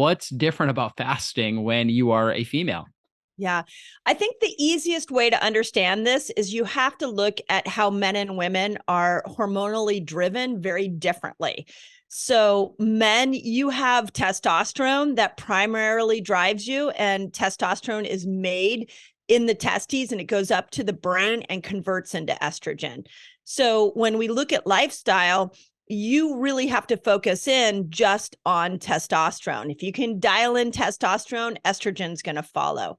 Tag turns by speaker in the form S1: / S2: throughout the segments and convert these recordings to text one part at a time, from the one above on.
S1: what's different about fasting when you are a female?
S2: Yeah. I think the easiest way to understand this is you have to look at how men and women are hormonally driven very differently. So, men, you have testosterone that primarily drives you, and testosterone is made in the testes and it goes up to the brain and converts into estrogen. So, when we look at lifestyle, you really have to focus in just on testosterone. If you can dial in testosterone, estrogen's going to follow.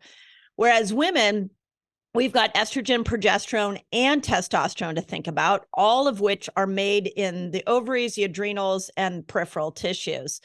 S2: Whereas women, we've got estrogen, progesterone, and testosterone to think about, all of which are made in the ovaries, the adrenals, and peripheral tissues.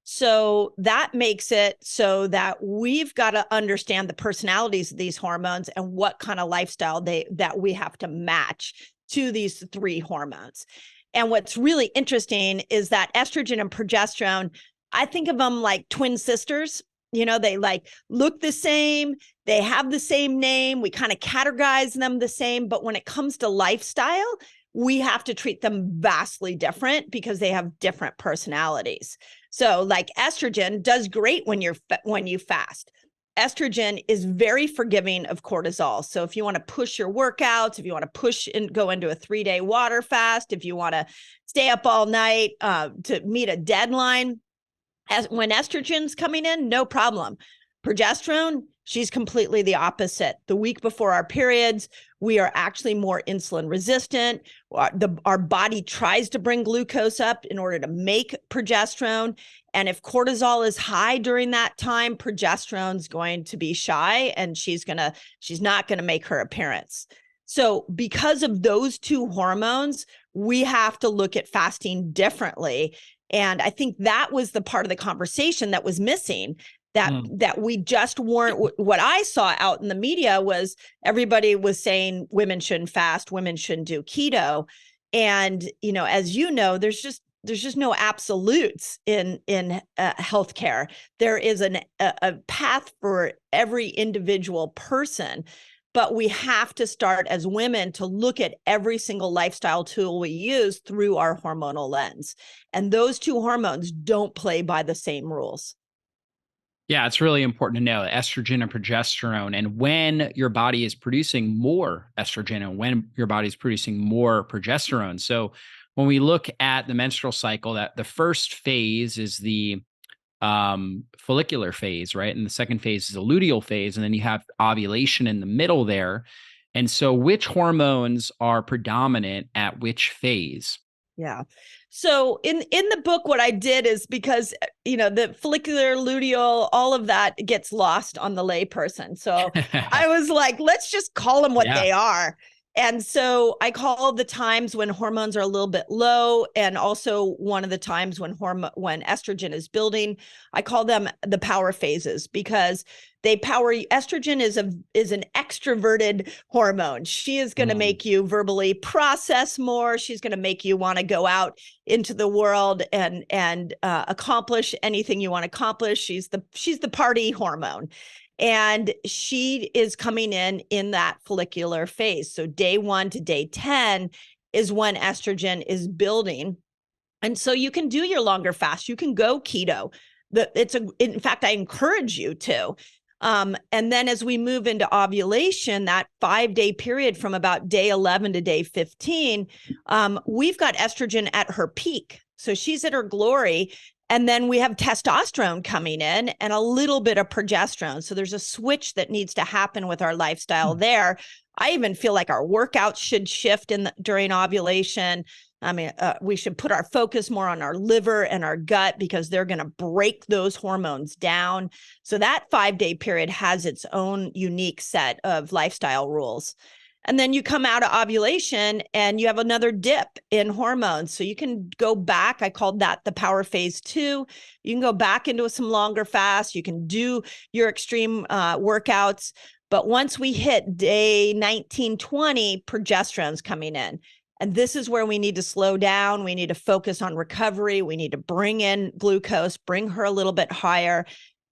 S2: So that makes it so that we've got to understand the personalities of these hormones and what kind of lifestyle that we have to match to these three hormones. And what's really interesting is that estrogen and progesterone, I think of them like twin sisters. They like look the same, they have the same name, we kind of categorize them the same, but when it comes to lifestyle, we have to treat them vastly different because they have different personalities. So like estrogen does great when you fast. Estrogen is very forgiving of cortisol. So if you want to push your workouts, if you want to push and go into a 3-day water fast, if you want to stay up all night to meet a deadline, when estrogen's coming in, no problem. Progesterone, she's completely the opposite. The week before our periods, we are actually more insulin resistant. Our body tries to bring glucose up in order to make progesterone. And if cortisol is high during that time, progesterone's going to be shy and she's not going to make her appearance. So because of those two hormones, we have to look at fasting differently. And I think that was the part of the conversation that was missing, that we just weren't. What I saw out in the media was everybody was saying women shouldn't fast, women shouldn't do keto. And, as you know, there's just no absolutes in healthcare. There is a path for every individual person. But we have to start as women to look at every single lifestyle tool we use through our hormonal lens. And those two hormones don't play by the same rules.
S1: Yeah, it's really important to know estrogen and progesterone, and when your body is producing more estrogen and when your body is producing more progesterone. So when we look at the menstrual cycle, that the first phase is the follicular phase, right? And the second phase is the luteal phase. And then you have ovulation in the middle there. And so which hormones are predominant at which phase?
S2: Yeah. So in the book, what I did is because, the follicular, luteal, all of that gets lost on the layperson. So I was like, let's just call them what they are. And so I call the times when hormones are a little bit low, and also one of the times when estrogen is building, I call them the power phases, because estrogen is an extroverted hormone. She is going to make you verbally process more. She's going to make you want to go out into the world and accomplish anything you want to accomplish. She's the party hormone. And she is coming in that follicular phase. So day 1 to day 10 is when estrogen is building. And so you can do your longer fast. You can go keto. In fact, I encourage you to. And then as we move into ovulation, that 5-day period from about day 11 to day 15, we've got estrogen at her peak. So she's at her glory. And then we have testosterone coming in and a little bit of progesterone. So there's a switch that needs to happen with our lifestyle there. I even feel like our workouts should shift during ovulation. I mean, we should put our focus more on our liver and our gut, because they're going to break those hormones down. So that 5-day period has its own unique set of lifestyle rules. And then you come out of ovulation and you have another dip in hormones. So you can go back. I called that the power phase 2. You can go back into some longer fasts. You can do your extreme workouts. But once we hit day 19, 20, progesterone's coming in. And this is where we need to slow down. We need to focus on recovery. We need to bring in glucose, bring her a little bit higher.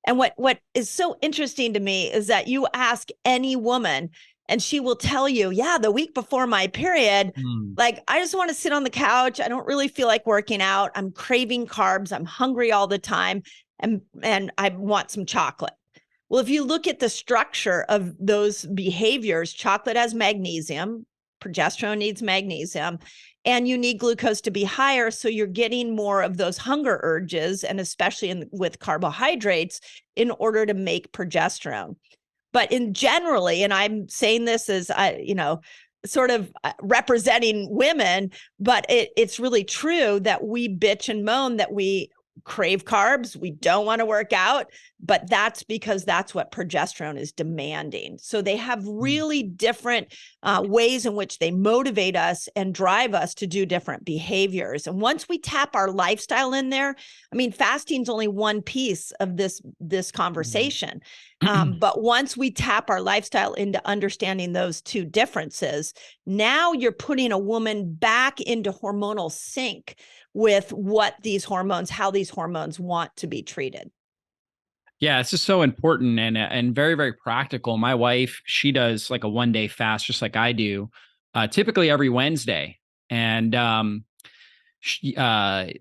S2: And what is so interesting to me is that you ask any woman, and she will tell you, yeah, the week before my period, like, I just want to sit on the couch. I don't really feel like working out. I'm craving carbs. I'm hungry all the time. and I want some chocolate. Well, if you look at the structure of those behaviors, chocolate has magnesium, progesterone needs magnesium, and you need glucose to be higher. So you're getting more of those hunger urges, and especially with carbohydrates, in order to make progesterone. But in generally, and I'm saying this as sort of representing women, but it's really true that we bitch and moan that we crave carbs, we don't want to work out, but that's because that's what progesterone is demanding. So they have really different ways in which they motivate us and drive us to do different behaviors. And once we tap our lifestyle in there, I mean, fasting's only one piece of this conversation. But once we tap our lifestyle into understanding those two differences, now you're putting a woman back into hormonal sync with what these hormones, how these hormones want to be treated.
S1: Yeah, it's just so important and very, very practical. My wife, she does like a 1-day fast, just like I do, typically every Wednesday. And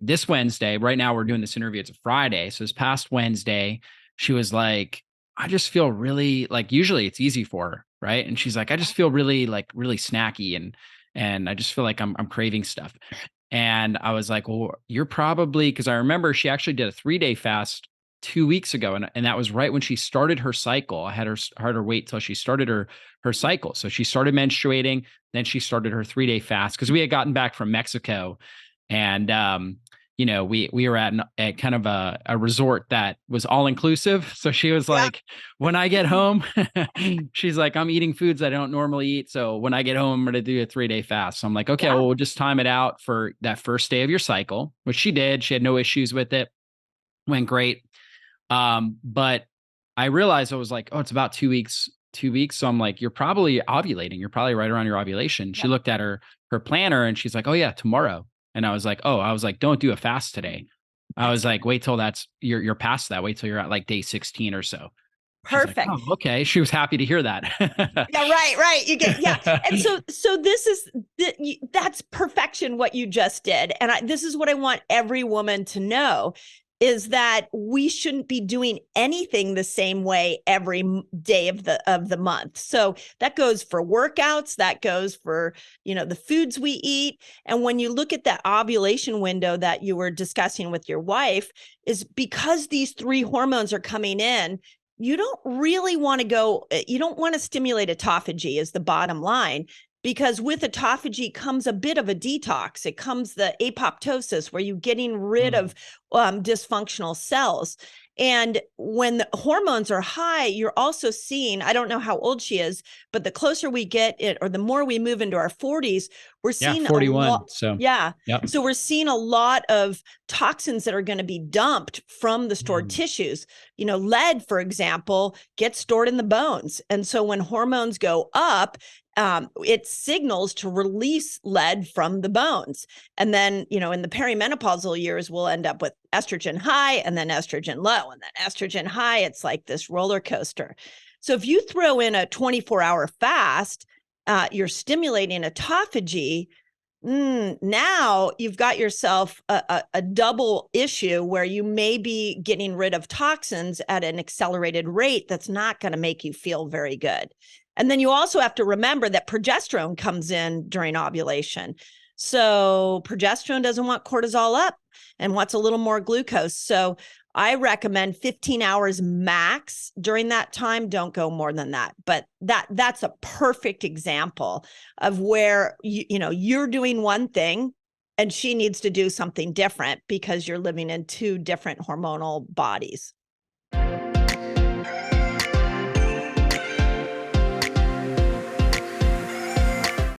S1: this Wednesday, right now we're doing this interview, it's a Friday. So this past Wednesday, she was like, I just feel really like, usually it's easy for her, right? And she's like, I just feel really snacky and I just feel like I'm craving stuff. And I was like, well, you're probably, because I remember she actually did a 3-day fast 2 weeks ago. And that was right when she started her cycle. I had her wait till she started her cycle. So she started menstruating, then she started her 3-day fast because we had gotten back from Mexico. And we were at kind of a resort that was all inclusive. So she was
S2: Yeah.
S1: like, when I get home, she's like, I'm eating foods I don't normally eat. So when I get home, I'm going to do a 3-day fast. So I'm like, okay,
S2: Yeah.
S1: well, we'll just time it out for that first day of your cycle, which she did. She had no issues with it. Went great. But I realized I was like, oh, it's about 2 weeks. So I'm like, you're probably ovulating. You're probably right around your ovulation. She
S2: Yep.
S1: looked at her planner and she's like, oh yeah, tomorrow. And I was like, don't do a fast today. I was like, wait till you're past that. Wait till you're at like day 16 or so. She's like,
S2: Perfect.
S1: oh, okay. She was happy to hear that.
S2: Yeah, right. You get, yeah. And so this is that's perfection what you just did. And this is what I want every woman to know is that we shouldn't be doing anything the same way every day of the month. So that goes for workouts, that goes for, the foods we eat. And when you look at that ovulation window that you were discussing with your wife, is because these three hormones are coming in, you don't really want to you don't want to stimulate autophagy is the bottom line, because with autophagy comes a bit of a detox. It comes the apoptosis where you're getting rid of dysfunctional cells. And when the hormones are high, you're also seeing, I don't know how old she is, but the closer we get it, or the more we move into our 40s, we're seeing
S1: 41.
S2: a lot.
S1: So
S2: Yeah.
S1: yep.
S2: So we're seeing a lot of toxins that are going to be dumped from the stored tissues. Lead, for example, gets stored in the bones. And so when hormones go up, it signals to release lead from the bones. And then, in the perimenopausal years, we'll end up with estrogen high and then estrogen low and then estrogen high. It's like this roller coaster. So if you throw in a 24-hour fast, you're stimulating autophagy. Now you've got yourself a double issue where you may be getting rid of toxins at an accelerated rate that's not going to make you feel very good. And then you also have to remember that progesterone comes in during ovulation. So progesterone doesn't want cortisol up and wants a little more glucose. So I recommend 15 hours max during that time. Don't go more than that. But that's a perfect example of where you're doing one thing and she needs to do something different because you're living in two different hormonal bodies.